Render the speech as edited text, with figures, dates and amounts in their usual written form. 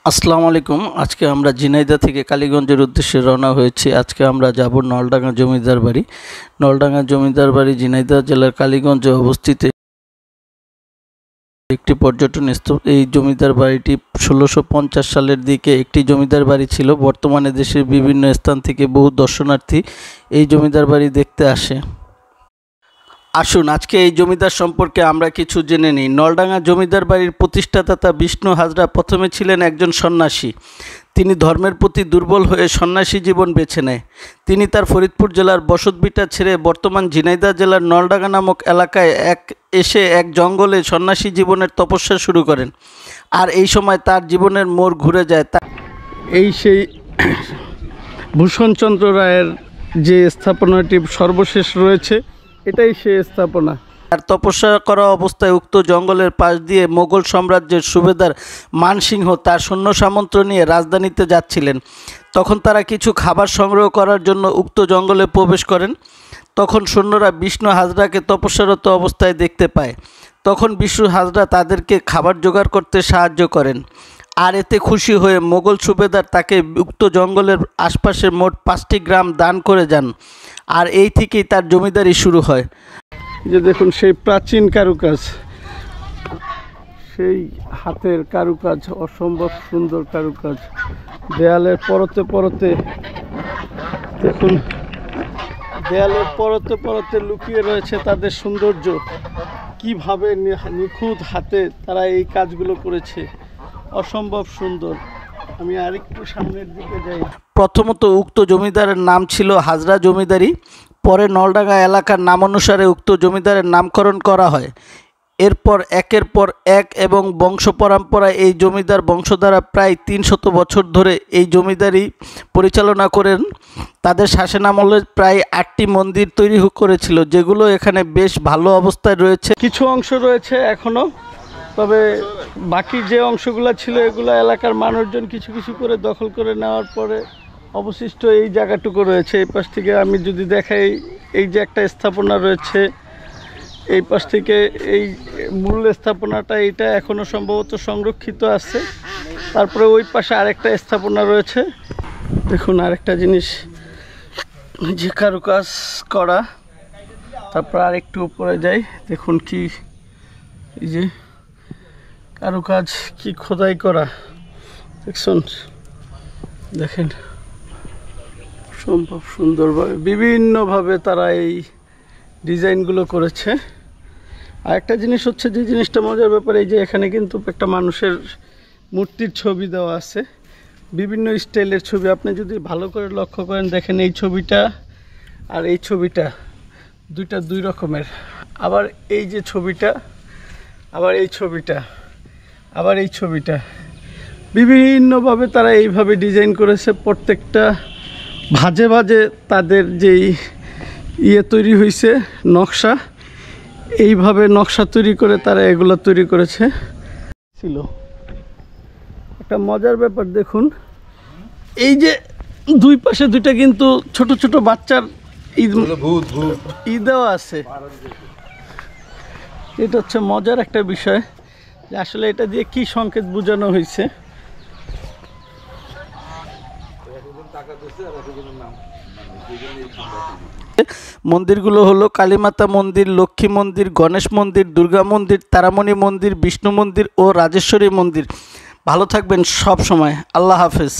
আসসালামু আলাইকুম। আজকে আমরা ঝিনাইদহ থেকে কালীগঞ্জের উদ্দেশ্যে রওনা হয়েছি। আজকে আমরা যাব নলডাঙ্গা জমিদার বাড়ি। নলডাঙ্গা জমিদার বাড়ি ঝিনাইদহ জেলার কালীগঞ্জে অবস্থিত একটি পর্যটন স্থল। এই জমিদার বাড়িটি ১৬৫০ সালের দিকে একটি জমিদার বাড়ি ছিল। বর্তমানে দেশের বিভিন্ন স্থান থেকে বহু দর্শনার্থী এই জমিদার বাড়ি দেখতে আসে। আসুন আজকে এই জমিদার সম্পর্কে আমরা কিছু জেনে নিই। নলডাঙ্গা জমিদার বাড়ির প্রতিষ্ঠাতা বিষ্ণু হাজরা প্রথমে ছিলেন একজন সন্ন্যাসী। তিনি ধর্মের প্রতি দুর্বল হয়ে সন্ন্যাসী জীবন বেছে নেয়। তিনি তার ফরিদপুর জেলার বসতভিটা ছেড়ে বর্তমান ঝিনাইদহ জেলার নলডাঙ্গা নামক এলাকায় এসে এক জঙ্গলে সন্ন্যাসী জীবনের তপস্যা শুরু করেন। আর এই সময় তার জীবনের মোড় ঘুরে যায়। এই সেই ভূষণচন্দ্র রায়ের যে স্থাপনাটি সর্বশেষ রয়েছে, এটাই সেই স্থাপনা। আর তপস্যা করা অবস্থায় উক্ত জঙ্গলের পাশ দিয়ে মোগল সাম্রাজ্যের সুবেদার মানসিংহ তার সৈন্য সামন্ত নিয়ে রাজধানীতে যাচ্ছিলেন। তখন তারা কিছু খাবার সংগ্রহ করার জন্য উক্ত জঙ্গলে প্রবেশ করেন। তখন সৈন্যরা বিষ্ণু হাজরাকে তপস্যারত অবস্থায় দেখতে পায়। তখন বিষ্ণু হাজরা তাদেরকে খাবার জোগাড় করতে সাহায্য করেন। আর এতে খুশি হয়ে মোগল সুবেদার তাকে উক্ত জঙ্গলের আশপাশের মোট 5টি গ্রাম দান করে যান। আর এই থেকেই তার জমিদারি শুরু হয়। যে দেখুন সেই প্রাচীন কারুকাজ, সেই হাতের কারুকাজ, অসম্ভব সুন্দর কারুকাজ। দেয়ালের পরতে পরতে দেখুন, দেয়ালের পরতে পরতে লুকিয়ে রয়েছে তাদের সৌন্দর্য। কিভাবে নিখুঁত হাতে তারা এই কাজগুলো করেছে, অসম্ভব সুন্দর। আমি আরেকটু সামনের দিকে যাই। প্রথমত উক্ত জমিদারের নাম ছিল হাজরা জমিদারি। পরে নলডাঙ্গা এলাকার নাম অনুসারে উক্ত জমিদারের নামকরণ করা হয়। এরপর একের পর এক এবং বংশ পরম্পরায় এই জমিদার বংশধারা প্রায় ৩০০ বছর ধরে এই জমিদারি পরিচালনা করেন। তাদের শাসনামলে প্রায় 8টি মন্দির তৈরি করেছিল, যেগুলো এখানে বেশ ভালো অবস্থায় রয়েছে। কিছু অংশ রয়েছে এখনও, তবে বাকি যে অংশগুলো ছিল এগুলো এলাকার মানুষজন কিছু কিছু করে দখল করে নেওয়ার পরে অবশিষ্ট এই জায়গাটুকু রয়েছে। এই পাশ থেকে আমি যদি দেখাই, এই যে একটা স্থাপনা রয়েছে, এই পাশ থেকে এই মূল স্থাপনাটা, এটা এখনও সম্ভবত সংরক্ষিত আছে। তারপরে ওই পাশে আরেকটা স্থাপনা রয়েছে। দেখুন আরেকটা জিনিস, যে কারুকাজ করা। তারপর আরেকটু উপরে যাই, দেখুন কি এই যে কারুকাজ, কি খোদাই করা দেখুন, দেখেন সম্ভব সুন্দরভাবে বিভিন্নভাবে তারা এই ডিজাইনগুলো করেছে। আর একটা জিনিস হচ্ছে, যে জিনিসটা মজার ব্যাপার, এই যে এখানে কিন্তু একটা মানুষের মূর্তির ছবি দেওয়া আছে, বিভিন্ন স্টাইলের ছবি। আপনি যদি ভালো করে লক্ষ্য করেন, দেখেন এই ছবিটা আর এই ছবিটা দুইটা দুই রকমের। আবার এই যে ছবিটা, আবার এই ছবিটা, আবার এই ছবিটা, বিভিন্নভাবে তারা এইভাবে ডিজাইন করেছে। প্রত্যেকটা ভাজে ভাজে তাদের যেই তৈরি হয়েছে নকশা, এইভাবে নকশা তৈরি করে তারা এগুলো তৈরি করেছে। ছিল একটা মজার ব্যাপার, দেখুন এই যে দুই পাশে দুইটা কিন্তু ছোট ছোট বাচ্চার দেওয়া আছে। এটা হচ্ছে মজার একটা বিষয়, যে আসলে এটা দিয়ে কি সংকেত বোঝানো হয়েছে। মন্দিরগুলো হলো কালীমাতা মন্দির, লক্ষ্মী মন্দির, গণেশ মন্দির, দুর্গা মন্দির, তারামণি মন্দির, বিষ্ণু মন্দির ও রাজেশ্বরী মন্দির। ভালো থাকবেন সব সময়। আল্লাহ হাফেজ।